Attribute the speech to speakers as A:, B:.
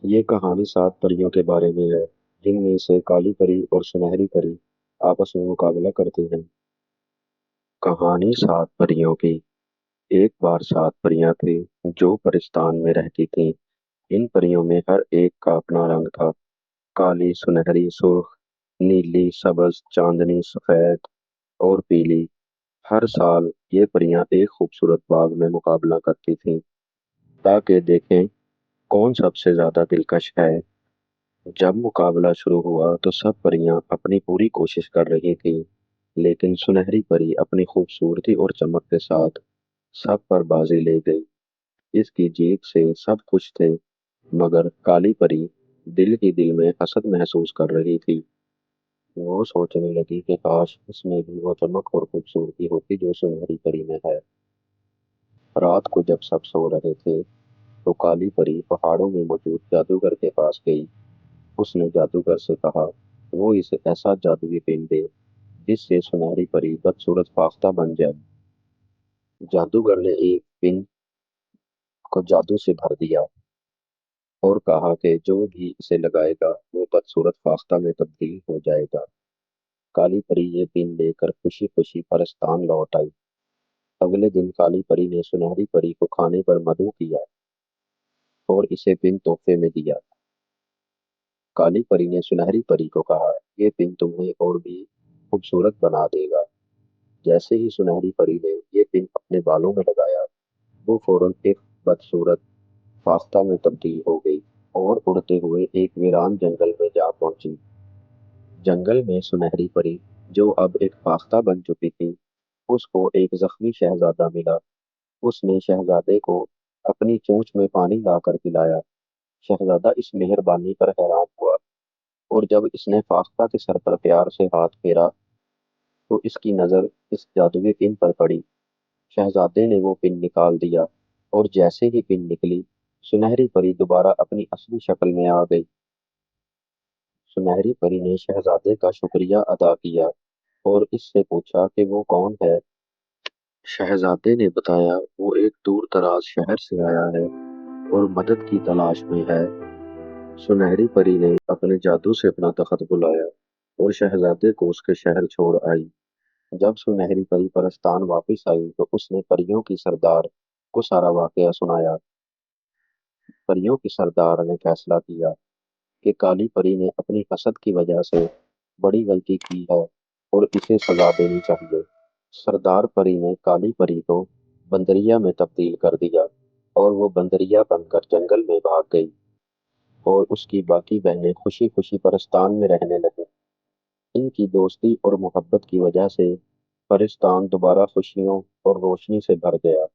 A: یہ کہانی 7 پریوں کے بارے میں ہے، جن میں سے کالی پری اور سنہری پری آپس میں مقابلہ کرتی ہیں۔ کہانی 7 پریوں کی۔ ایک بار 7 پریاں تھیں جو پرستان میں رہتی تھیں۔ ان پریوں میں ہر ایک کا اپنا رنگ تھا: کالی، سنہری، سرخ، نیلی، سبز، چاندنی، سفید اور پیلی۔ ہر سال یہ پریاں ایک خوبصورت باغ میں مقابلہ کرتی تھیں تاکہ دیکھیں کون سب سے زیادہ دلکش ہے۔ جب مقابلہ شروع ہوا تو سب پریاں اپنی پوری کوشش کر رہی تھیں، لیکن سنہری پری اپنی خوبصورتی اور چمک کے ساتھ سب پر بازی لے گئی۔ اس کی جیت سے سب خوش تھے، مگر کالی پری دل ہی دل میں حسد محسوس کر رہی تھی۔ وہ سوچنے لگی کہ کاش اس میں بھی وہ چمک اور خوبصورتی ہوتی جو سنہری پری میں ہے۔ رات کو جب سب سو رہے تھے تو کالی پری پہاڑوں میں موجود جادوگر کے پاس گئی۔ اس نے جادوگر سے کہا وہ اسے ایسا جادوئی پن دے جس سے سنہری پری بدصورت فاختہ بن جائے۔ جادوگر نے ایک پن کو جادو سے بھر دیا اور کہا کہ جو بھی اسے لگائے گا وہ بدصورت فاختہ میں تبدیل ہو جائے گا۔ کالی پری یہ پن لے کر خوشی خوشی پرستان لوٹ آئی۔ اگلے دن کالی پری نے سنہری پری کو کھانے پر مدعو کیا اور اسے پن تحفے میں دیا۔ کالی پری نے سنہری پری کو کہا یہ پن تمہیں اور بھی خوبصورت بنا دے گا۔ جیسے ہی سنہری پری نے یہ پن اپنے بالوں میں لگایا، وہ فوراً ایک بدصورت فاختہ میں تبدیل ہو گئی اور اڑتے ہوئے ایک ویران جنگل میں جا پہنچی۔ جنگل میں سنہری پری جو اب ایک فاختہ بن چکی تھی، اس کو ایک زخمی شہزادہ ملا۔ اس نے شہزادے کو اپنی چونچ میں پانی لا کر پلایا۔ شہزادہ اس مہربانی پر حیران ہوا اور جب اس نے فاختہ کے سر پر پیار سے ہاتھ پھیرا تو اس کی نظر اس جادوئی پن پر پڑی۔ شہزادے نے وہ پن نکال دیا اور جیسے ہی پن نکلی، سنہری پری دوبارہ اپنی اصلی شکل میں آ گئی۔ سنہری پری نے شہزادے کا شکریہ ادا کیا اور اس سے پوچھا کہ وہ کون ہے۔ شہزادے نے بتایا وہ ایک دور دراز شہر سے آیا ہے اور مدد کی تلاش میں ہے۔ سنہری پری نے اپنے جادو سے اپنا تخت بلایا اور شہزادے کو اس کے شہر چھوڑ آئی۔ جب سنہری پری پرستان واپس آئی تو اس نے پریوں کی سردار کو سارا واقعہ سنایا۔ پریوں کی سردار نے فیصلہ کیا کہ کالی پری نے اپنی حسد کی وجہ سے بڑی غلطی کی ہے اور اسے سزا دینی چاہیے۔ سردار پری نے کالی پری کو بندریا میں تبدیل کر دیا اور وہ بندریا بن کر جنگل میں بھاگ گئی اور اس کی باقی بہنیں خوشی خوشی پرستان میں رہنے لگیں۔ ان کی دوستی اور محبت کی وجہ سے پرستان دوبارہ خوشیوں اور روشنی سے بھر گیا۔